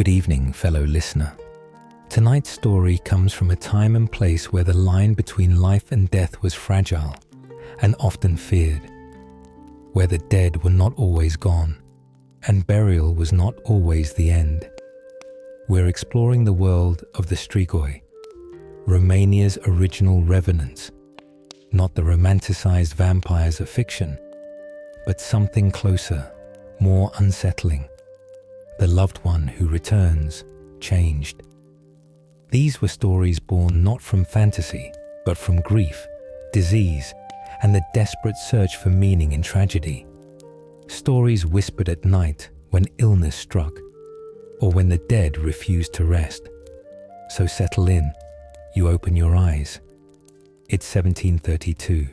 Good evening, fellow listener. Tonight's story comes from a time and place where the line between life and death was fragile and often feared, where the dead were not always gone and burial was not always the end. We're exploring the world of the Strigoi, Romania's original revenants, not the romanticized vampires of fiction, but something closer, more unsettling, the loved one who returns, changed. These were stories born not from fantasy, but from grief, disease, and the desperate search for meaning in tragedy. Stories whispered at night when illness struck, or when the dead refused to rest. So settle in, you open your eyes. It's 1732,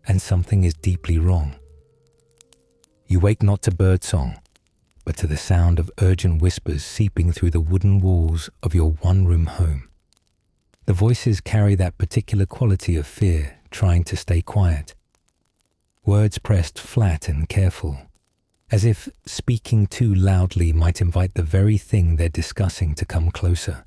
and something is deeply wrong. You wake not to birdsong, but to the sound of urgent whispers seeping through the wooden walls of your one-room home. The voices carry that particular quality of fear trying to stay quiet. Words pressed flat and careful, as if speaking too loudly might invite the very thing they're discussing to come closer.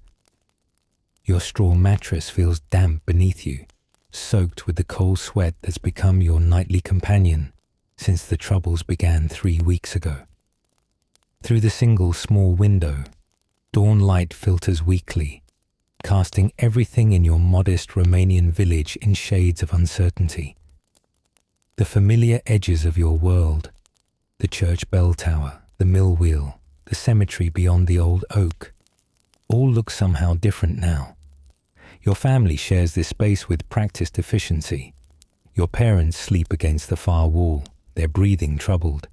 Your straw mattress feels damp beneath you, soaked with the cold sweat that's become your nightly companion since the troubles began 3 weeks ago. Through the single small window, dawn light filters weakly, casting everything in your modest Romanian village in shades of uncertainty. The familiar edges of your world, the church bell tower, the mill wheel, the cemetery beyond the old oak, all look somehow different now. Your family shares this space with practiced efficiency. Your parents sleep against the far wall, their breathing troubled.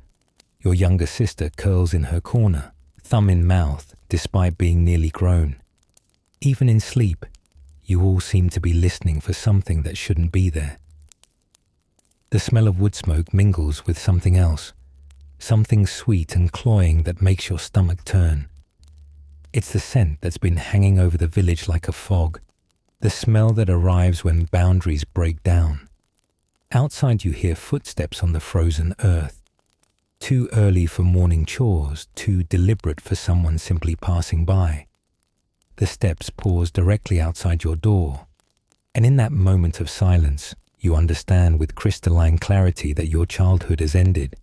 Your younger sister curls in her corner, thumb in mouth, despite being nearly grown. Even in sleep, you all seem to be listening for something that shouldn't be there. The smell of wood smoke mingles with something else, something sweet and cloying that makes your stomach turn. It's the scent that's been hanging over the village like a fog, the smell that arrives when boundaries break down. Outside you hear footsteps on the frozen earth. Too early for morning chores, too deliberate for someone simply passing by. The steps pause directly outside your door, and in that moment of silence, you understand with crystalline clarity that your childhood has ended.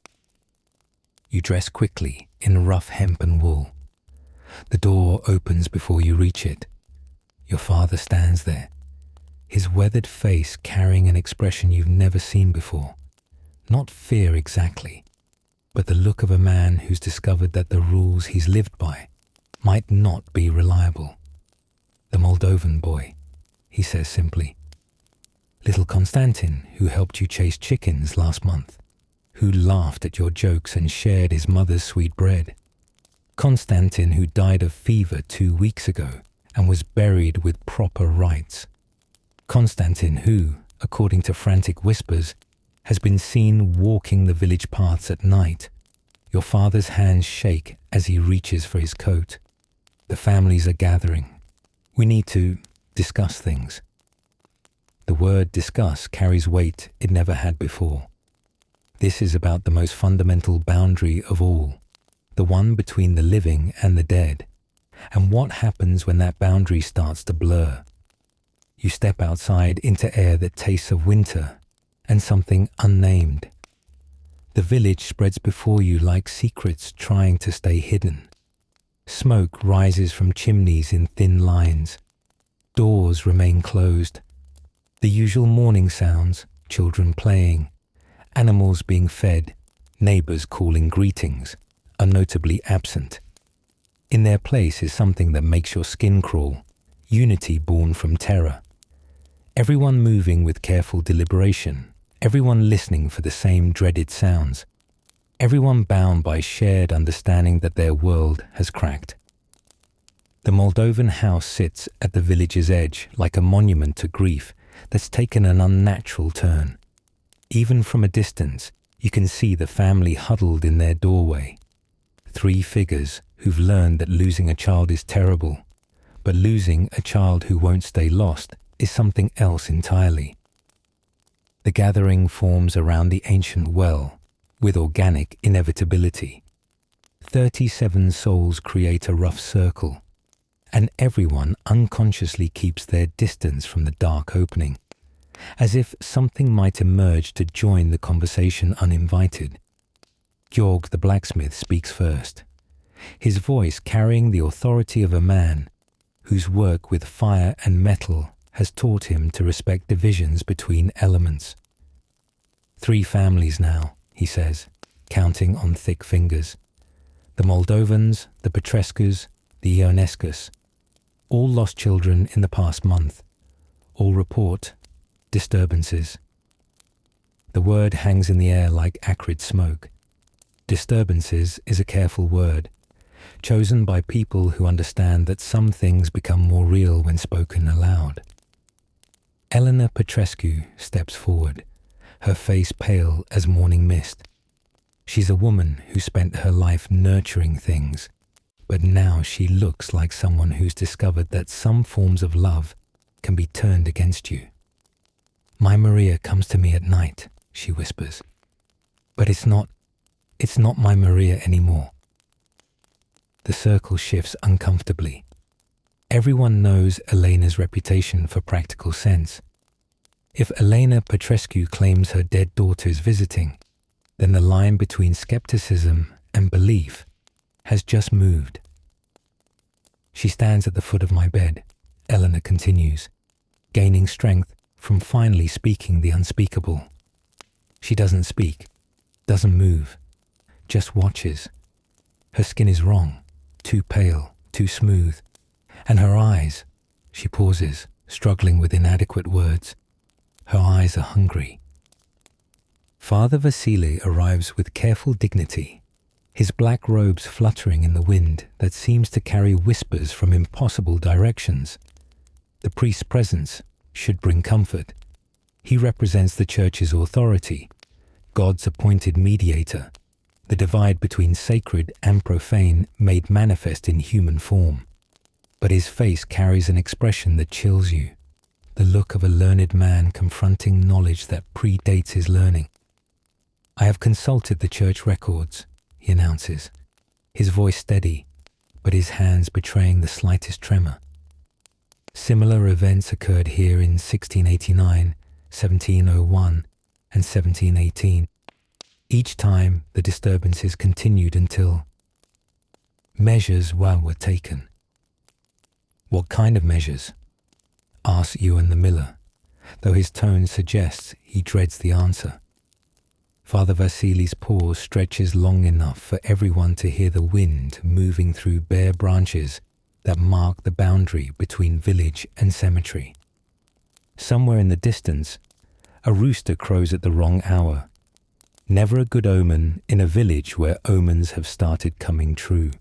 You dress quickly in rough hemp and wool. The door opens before you reach it. Your father stands there, his weathered face carrying an expression you've never seen before. Not fear exactly, but the look of a man who's discovered that the rules he's lived by might not be reliable. "The Moldovan boy," he says simply. "Little Konstantin, who helped you chase chickens last month, who laughed at your jokes and shared his mother's sweet bread. Konstantin, who died of fever 2 weeks ago and was buried with proper rites. Konstantin, who, according to frantic whispers, has been seen walking the village paths at night." Your father's hands shake as he reaches for his coat. The families are gathering. "We need to discuss things." The word discuss carries weight it never had before. This is about the most fundamental boundary of all, the one between the living and the dead, and what happens when that boundary starts to blur. You step outside into air that tastes of winter and something unnamed. The village spreads before you like secrets trying to stay hidden. Smoke rises from chimneys in thin lines. Doors remain closed. The usual morning sounds, children playing, animals being fed, neighbors calling greetings, are notably absent. In their place is something that makes your skin crawl, unity born from terror. Everyone moving with careful deliberation, everyone listening for the same dreaded sounds, everyone bound by shared understanding that their world has cracked. The Moldovan house sits at the village's edge like a monument to grief that's taken an unnatural turn. Even from a distance, you can see the family huddled in their doorway. 3 figures who've learned that losing a child is terrible, but losing a child who won't stay lost is something else entirely. The gathering forms around the ancient well, with organic inevitability. 37 souls create a rough circle, and everyone unconsciously keeps their distance from the dark opening, as if something might emerge to join the conversation uninvited. Georg the blacksmith speaks first, his voice carrying the authority of a man whose work with fire and metal has taught him to respect divisions between elements. 3 families now, he says, counting on thick fingers. The Moldovans, the Petrescus, the Ionescus, all lost children in the past month. All report disturbances. The word hangs in the air like acrid smoke. Disturbances is a careful word, chosen by people who understand that some things become more real when spoken aloud. Elena Petrescu steps forward, her face pale as morning mist. She's a woman who spent her life nurturing things, but now she looks like someone who's discovered that some forms of love can be turned against you. My Maria comes to me at night, she whispers. But it's not my Maria anymore. The circle shifts uncomfortably. Everyone knows Elena's reputation for practical sense. If Elena Petrescu claims her dead daughter is visiting, then the line between skepticism and belief has just moved. She stands at the foot of my bed, Elena continues, gaining strength from finally speaking the unspeakable. She doesn't speak, doesn't move, just watches. Her skin is wrong, too pale, too smooth, and her eyes, she pauses, struggling with inadequate words. Her eyes are hungry. Father Vasily arrives with careful dignity, his black robes fluttering in the wind that seems to carry whispers from impossible directions. The priest's presence should bring comfort. He represents the church's authority, God's appointed mediator, the divide between sacred and profane made manifest in human form. But his face carries an expression that chills you, the look of a learned man confronting knowledge that predates his learning. I have consulted the church records, he announces, his voice steady, but his hands betraying the slightest tremor. Similar events occurred here in 1689, 1701, and 1718. Each time the disturbances continued until measures were taken. What kind of measures? Asks Ewan the miller, though his tone suggests he dreads the answer. Father Vasily's pause stretches long enough for everyone to hear the wind moving through bare branches that mark the boundary between village and cemetery. Somewhere in the distance, a rooster crows at the wrong hour. Never a good omen in a village where omens have started coming true.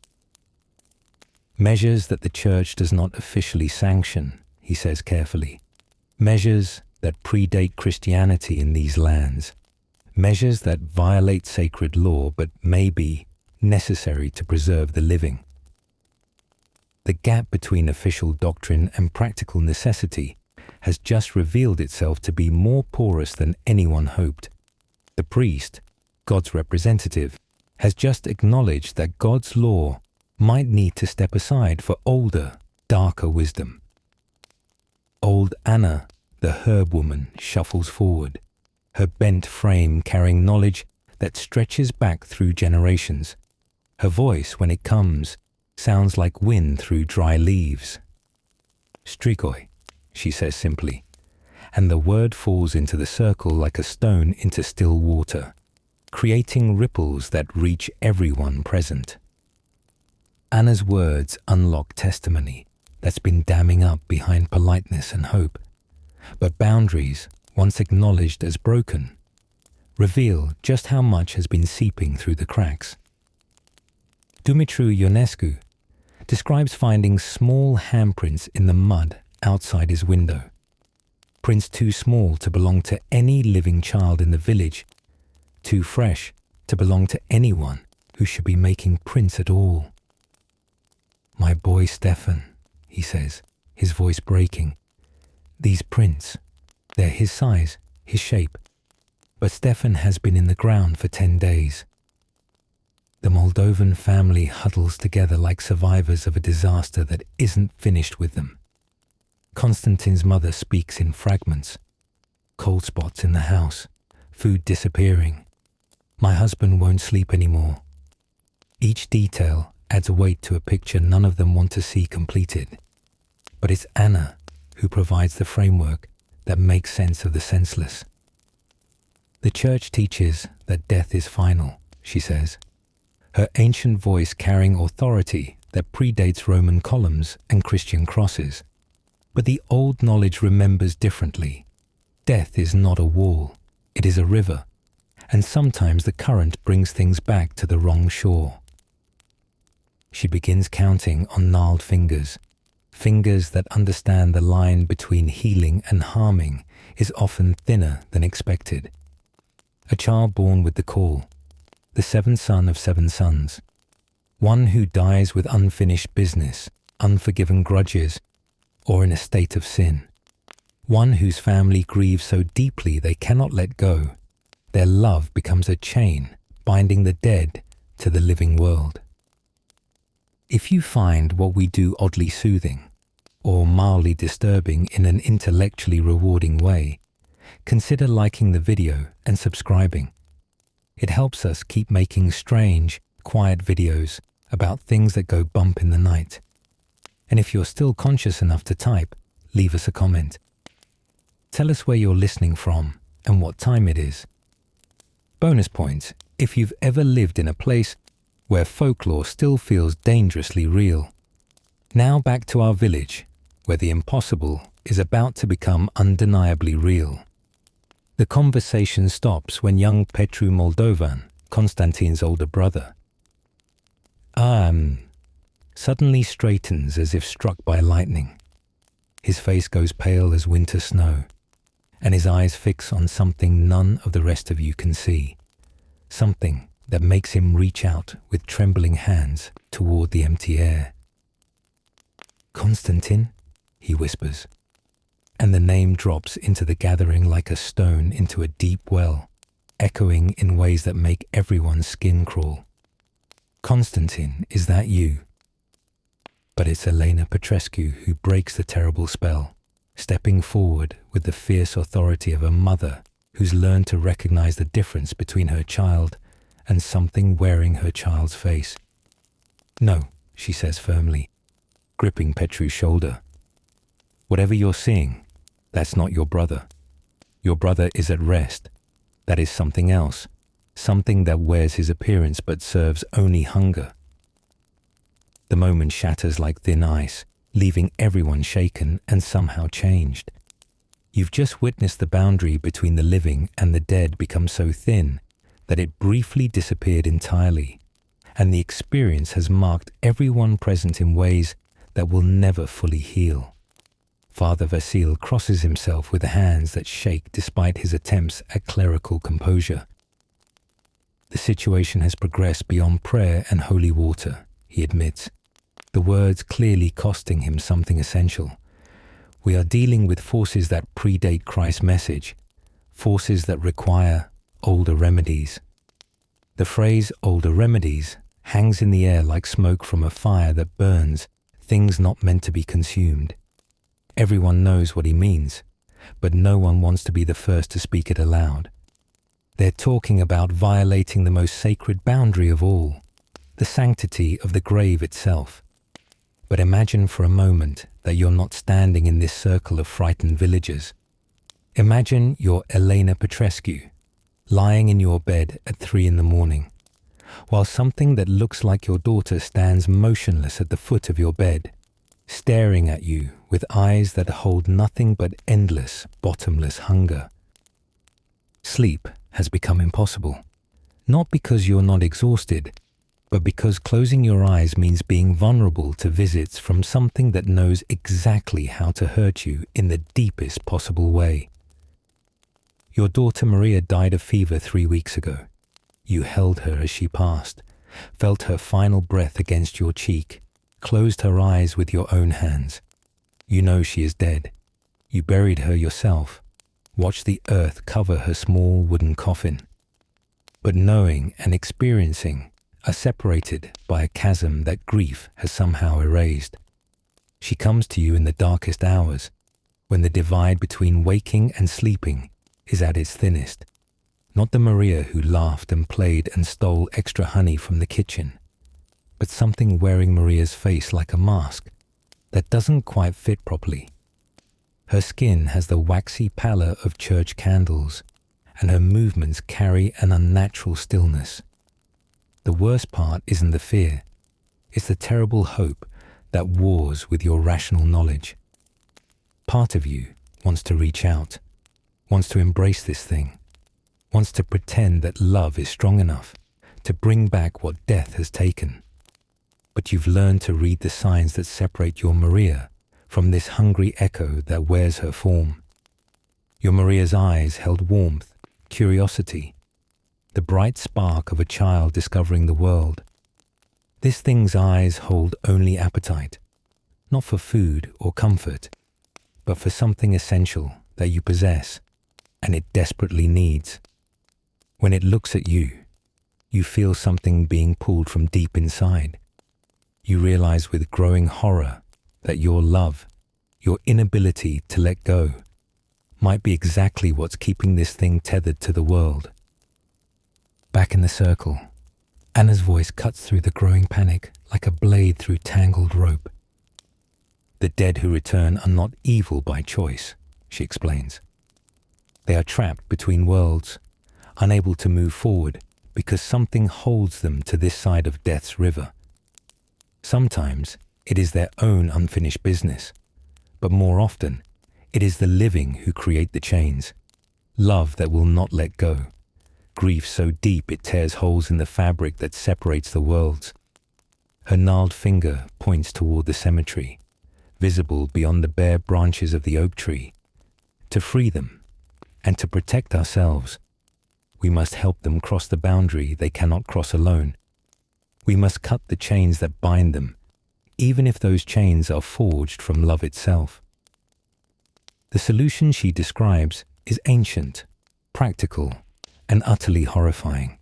Measures that the church does not officially sanction, he says carefully. Measures that predate Christianity in these lands. Measures that violate sacred law but may be necessary to preserve the living. The gap between official doctrine and practical necessity has just revealed itself to be more porous than anyone hoped. The priest, God's representative, has just acknowledged that God's law might need to step aside for older, darker wisdom. Old Anna, the herb woman, shuffles forward, her bent frame carrying knowledge that stretches back through generations. Her voice, when it comes, sounds like wind through dry leaves. Strigoi, she says simply, and the word falls into the circle like a stone into still water, creating ripples that reach everyone present. Anna's words unlock testimony that's been damming up behind politeness and hope, but boundaries, once acknowledged as broken, reveal just how much has been seeping through the cracks. Dumitru Ionescu describes finding small handprints in the mud outside his window, prints too small to belong to any living child in the village, too fresh to belong to anyone who should be making prints at all. My boy Stefan, he says, his voice breaking. These prints, they're his size, his shape, but Stefan has been in the ground for 10 days. The Moldovan family huddles together like survivors of a disaster that isn't finished with them. Konstantin's mother speaks in fragments. Cold spots in the house, food disappearing. My husband won't sleep anymore. Each detail adds weight to a picture none of them want to see completed. But it's Anna who provides the framework that makes sense of the senseless. The church teaches that death is final, she says, her ancient voice carrying authority that predates Roman columns and Christian crosses. But the old knowledge remembers differently. Death is not a wall, it is a river, and sometimes the current brings things back to the wrong shore. She begins counting on gnarled fingers, fingers that understand the line between healing and harming is often thinner than expected. A child born with the call, the seventh son of 7 sons, one who dies with unfinished business, unforgiven grudges, or in a state of sin, one whose family grieves so deeply they cannot let go. Their love becomes a chain binding the dead to the living world. If you find what we do oddly soothing, or mildly disturbing in an intellectually rewarding way, consider liking the video and subscribing. It helps us keep making strange, quiet videos about things that go bump in the night. And if you're still conscious enough to type, leave us a comment. Tell us where you're listening from and what time it is. Bonus points if you've ever lived in a place where folklore still feels dangerously real. Now back to our village, where the impossible is about to become undeniably real. The conversation stops when young Petru Moldovan, Konstantin's older brother, suddenly straightens as if struck by lightning. His face goes pale as winter snow, and his eyes fix on something none of the rest of you can see, something that makes him reach out with trembling hands toward the empty air. Konstantin, he whispers, and the name drops into the gathering like a stone into a deep well, echoing in ways that make everyone's skin crawl. Konstantin, is that you? But it's Elena Petrescu who breaks the terrible spell, stepping forward with the fierce authority of a mother who's learned to recognize the difference between her child and something wearing her child's face. No, she says firmly, gripping Petru's shoulder. Whatever you're seeing, that's not your brother. Your brother is at rest. That is something else, something that wears his appearance but serves only hunger. The moment shatters like thin ice, leaving everyone shaken and somehow changed. You've just witnessed the boundary between the living and the dead become so thin that it briefly disappeared entirely, and the experience has marked everyone present in ways that will never fully heal. Father Vasil crosses himself with hands that shake despite his attempts at clerical composure. The situation has progressed beyond prayer and holy water, he admits, the words clearly costing him something essential. We are dealing with forces that predate Christ's message, forces that require older remedies. The phrase older remedies hangs in the air like smoke from a fire that burns things not meant to be consumed. Everyone knows what he means, but no one wants to be the first to speak it aloud. They're talking about violating the most sacred boundary of all, the sanctity of the grave itself. But imagine for a moment that you're not standing in this circle of frightened villagers. Imagine you're Elena Petrescu, lying in your bed at 3 a.m, while something that looks like your daughter stands motionless at the foot of your bed, staring at you with eyes that hold nothing but endless, bottomless hunger. Sleep has become impossible, not because you're not exhausted, but because closing your eyes means being vulnerable to visits from something that knows exactly how to hurt you in the deepest possible way. Your daughter Maria died of fever 3 weeks ago. You held her as she passed, felt her final breath against your cheek, closed her eyes with your own hands. You know she is dead. You buried her yourself, watched the earth cover her small wooden coffin. But knowing and experiencing are separated by a chasm that grief has somehow erased. She comes to you in the darkest hours, when the divide between waking and sleeping is at its thinnest. Not the Maria who laughed and played and stole extra honey from the kitchen, but something wearing Maria's face like a mask that doesn't quite fit properly. Her skin has the waxy pallor of church candles, and her movements carry an unnatural stillness. The worst part isn't the fear, it's the terrible hope that wars with your rational knowledge. Part of you wants to reach out, wants to embrace this thing, wants to pretend that love is strong enough to bring back what death has taken. But you've learned to read the signs that separate your Maria from this hungry echo that wears her form. Your Maria's eyes held warmth, curiosity, the bright spark of a child discovering the world. This thing's eyes hold only appetite, not for food or comfort, but for something essential that you possess and it desperately needs. When it looks at you, you feel something being pulled from deep inside. You realize with growing horror that your love, your inability to let go, might be exactly what's keeping this thing tethered to the world. Back in the circle, Anna's voice cuts through the growing panic like a blade through tangled rope. The dead who return are not evil by choice, she explains. They are trapped between worlds, unable to move forward because something holds them to this side of death's river. Sometimes it is their own unfinished business, but more often it is the living who create the chains. Love that will not let go. Grief so deep it tears holes in the fabric that separates the worlds. Her gnarled finger points toward the cemetery, visible beyond the bare branches of the oak tree. To free them, and to protect ourselves, we must help them cross the boundary they cannot cross alone. We must cut the chains that bind them, even if those chains are forged from love itself. The solution she describes is ancient, practical, and utterly horrifying.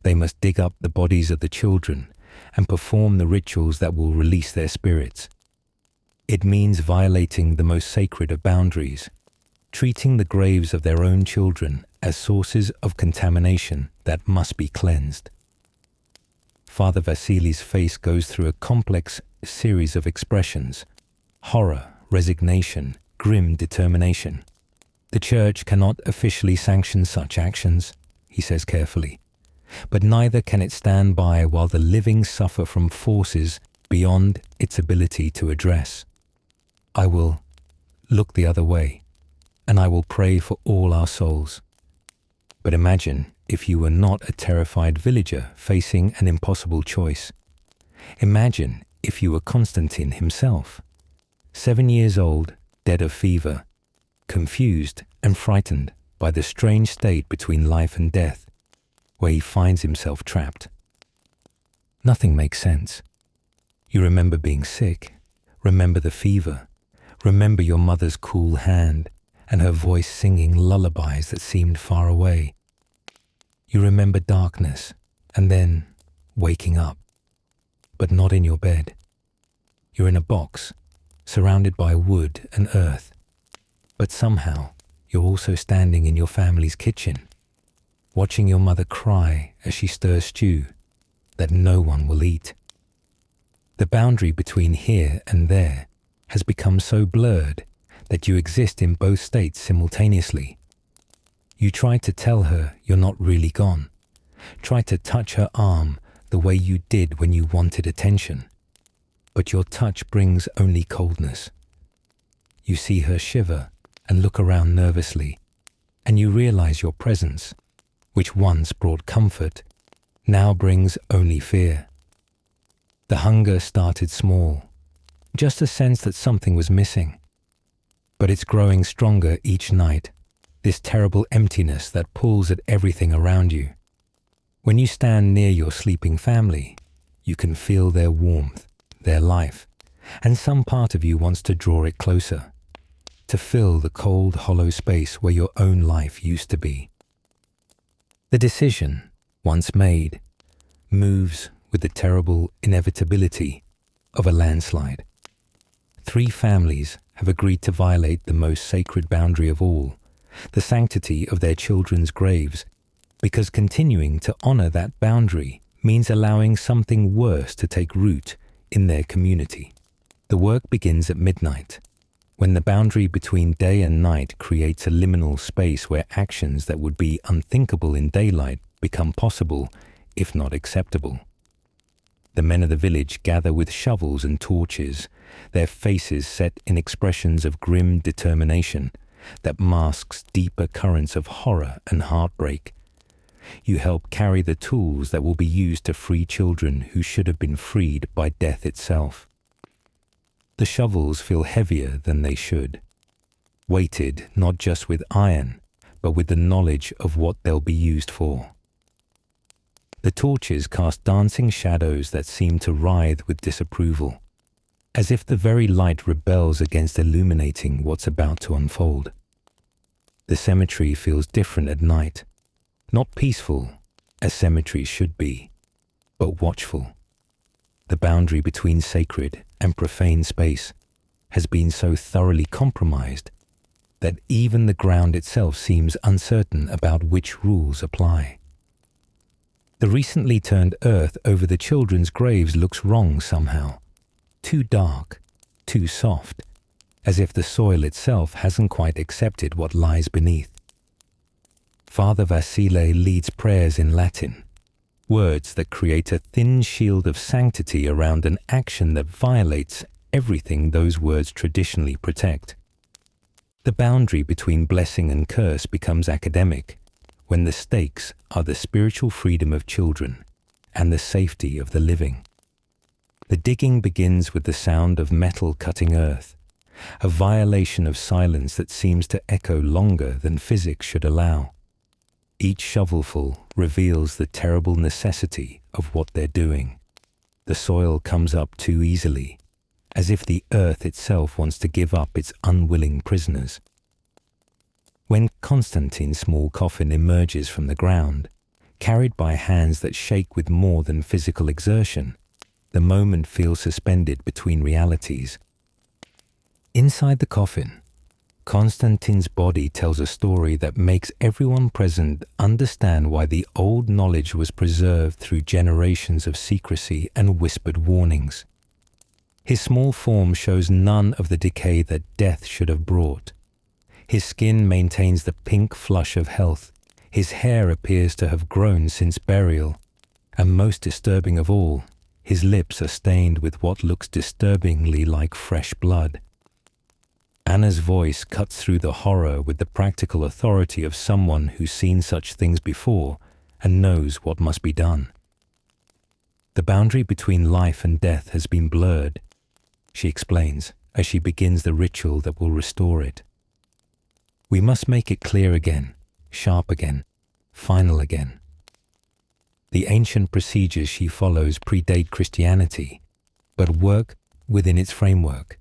They must dig up the bodies of the children and perform the rituals that will release their spirits. It means violating the most sacred of boundaries, treating the graves of their own children as sources of contamination that must be cleansed. Father Vasili's face goes through a complex series of expressions: horror, resignation, grim determination. The Church cannot officially sanction such actions, he says carefully, but neither can it stand by while the living suffer from forces beyond its ability to address. I will look the other way, and I will pray for all our souls. But imagine if you were not a terrified villager facing an impossible choice. Imagine if you were Constantine himself, 7 years old, dead of fever, confused and frightened by the strange state between life and death, where he finds himself trapped. Nothing makes sense. You remember being sick, remember the fever, remember your mother's cool hand and her voice singing lullabies that seemed far away. You remember darkness and then waking up, but not in your bed. You're in a box, surrounded by wood and earth, but somehow you're also standing in your family's kitchen, watching your mother cry as she stirs stew that no one will eat. The boundary between here and there has become so blurred that you exist in both states simultaneously. You try to tell her you're not really gone, try to touch her arm the way you did when you wanted attention, but your touch brings only coldness. You see her shiver and look around nervously, and you realize your presence, which once brought comfort, now brings only fear. The hunger started small, just a sense that something was missing, but it's growing stronger each night, this terrible emptiness that pulls at everything around you. When you stand near your sleeping family, you can feel their warmth, their life, and some part of you wants to draw it closer, to fill the cold, hollow space where your own life used to be. The decision, once made, moves with the terrible inevitability of a landslide. 3 families have agreed to violate the most sacred boundary of all, the sanctity of their children's graves, because continuing to honor that boundary means allowing something worse to take root in their community. The work begins at midnight, when the boundary between day and night creates a liminal space where actions that would be unthinkable in daylight become possible, if not acceptable. The men of the village gather with shovels and torches, their faces set in expressions of grim determination that masks deeper currents of horror and heartbreak. You help carry the tools that will be used to free children who should have been freed by death itself. The shovels feel heavier than they should, weighted not just with iron, but with the knowledge of what they'll be used for. The torches cast dancing shadows that seem to writhe with disapproval, as if the very light rebels against illuminating what's about to unfold. The cemetery feels different at night, not peaceful, as cemeteries should be, but watchful. The boundary between sacred and profane space has been so thoroughly compromised that even the ground itself seems uncertain about which rules apply. The recently turned earth over the children's graves looks wrong somehow, too dark, too soft, as if the soil itself hasn't quite accepted what lies beneath. Father Vasile leads prayers in Latin, words that create a thin shield of sanctity around an action that violates everything those words traditionally protect. The boundary between blessing and curse becomes academic when the stakes are the spiritual freedom of children and the safety of the living. The digging begins with the sound of metal cutting earth, a violation of silence that seems to echo longer than physics should allow. Each shovelful reveals the terrible necessity of what they're doing. The soil comes up too easily, as if the earth itself wants to give up its unwilling prisoners. When Constantine's small coffin emerges from the ground, carried by hands that shake with more than physical exertion, the moment feels suspended between realities. Inside the coffin, Constantine's body tells a story that makes everyone present understand why the old knowledge was preserved through generations of secrecy and whispered warnings. His small form shows none of the decay that death should have brought. His skin maintains the pink flush of health. His hair appears to have grown since burial. And most disturbing of all, his lips are stained with what looks disturbingly like fresh blood. Anna's voice cuts through the horror with the practical authority of someone who's seen such things before and knows what must be done. The boundary between life and death has been blurred, she explains as she begins the ritual that will restore it. We must make it clear again, sharp again, final again. The ancient procedures she follows predate Christianity, but work within its framework.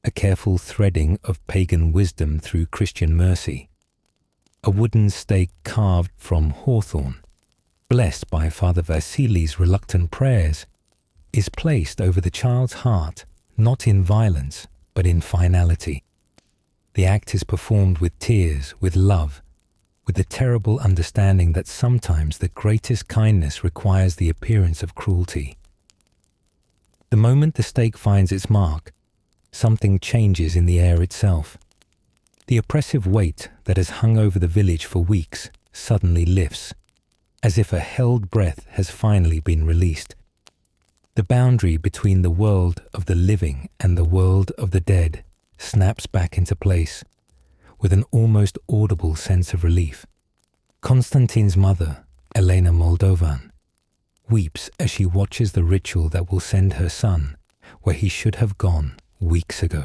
A careful threading of pagan wisdom through Christian mercy. A wooden stake carved from hawthorn, blessed by Father Vasile's reluctant prayers, is placed over the child's heart, not in violence, but in finality. The act is performed with tears, with love, with the terrible understanding that sometimes the greatest kindness requires the appearance of cruelty. The moment the stake finds its mark, something changes in the air itself. The oppressive weight that has hung over the village for weeks suddenly lifts, as if a held breath has finally been released. The boundary between the world of the living and the world of the dead snaps back into place, with an almost audible sense of relief. Constantine's mother, Elena Moldovan, weeps as she watches the ritual that will send her son where he should have gone weeks ago.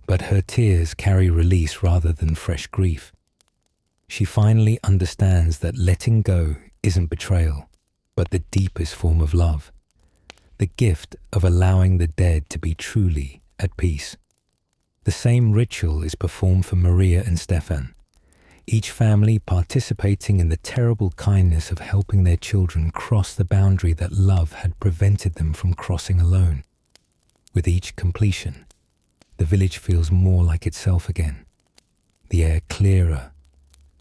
But her tears carry release rather than fresh grief. She finally understands that letting go isn't betrayal, but the deepest form of love. The gift of allowing the dead to be truly at peace. The same ritual is performed for Maria and Stefan, each family participating in the terrible kindness of helping their children cross the boundary that love had prevented them from crossing alone. With each completion, the village feels more like itself again, the air clearer,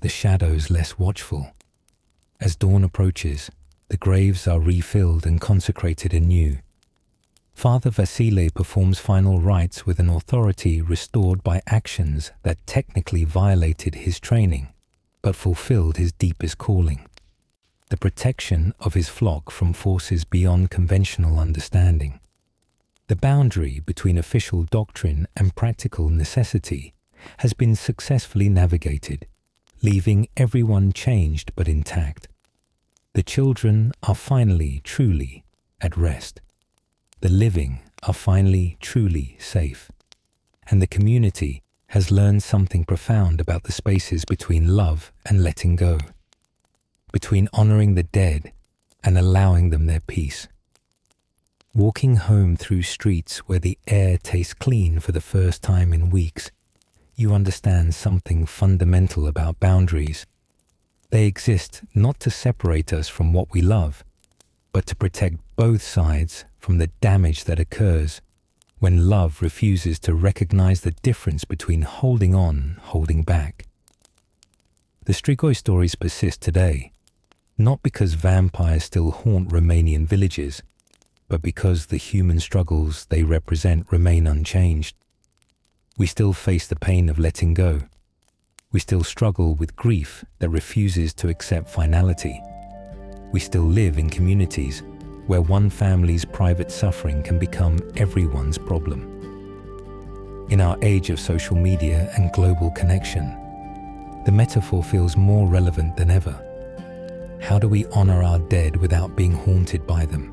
the shadows less watchful. As dawn approaches, the graves are refilled and consecrated anew. Father Vasile performs final rites with an authority restored by actions that technically violated his training, but fulfilled his deepest calling: the protection of his flock from forces beyond conventional understanding. The boundary between official doctrine and practical necessity has been successfully navigated, leaving everyone changed but intact. The children are finally, truly at rest. The living are finally, truly safe. And the community has learned something profound about the spaces between love and letting go, between honoring the dead and allowing them their peace. Walking home through streets where the air tastes clean for the first time in weeks, you understand something fundamental about boundaries. They exist not to separate us from what we love, but to protect both sides from the damage that occurs when love refuses to recognize the difference between holding on, holding back. The Strigoi stories persist today, not because vampires still haunt Romanian villages, but because the human struggles they represent remain unchanged. We still face the pain of letting go. We still struggle with grief that refuses to accept finality. We still live in communities where one family's private suffering can become everyone's problem. In our age of social media and global connection, the metaphor feels more relevant than ever. How do we honor our dead without being haunted by them?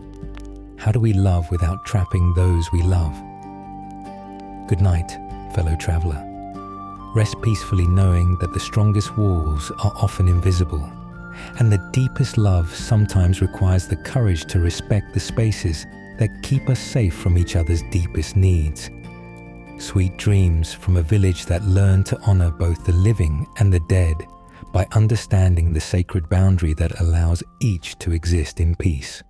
How do we love without trapping those we love? Good night, fellow traveler. Rest peacefully knowing that the strongest walls are often invisible, and the deepest love sometimes requires the courage to respect the spaces that keep us safe from each other's deepest needs. Sweet dreams from a village that learned to honor both the living and the dead by understanding the sacred boundary that allows each to exist in peace.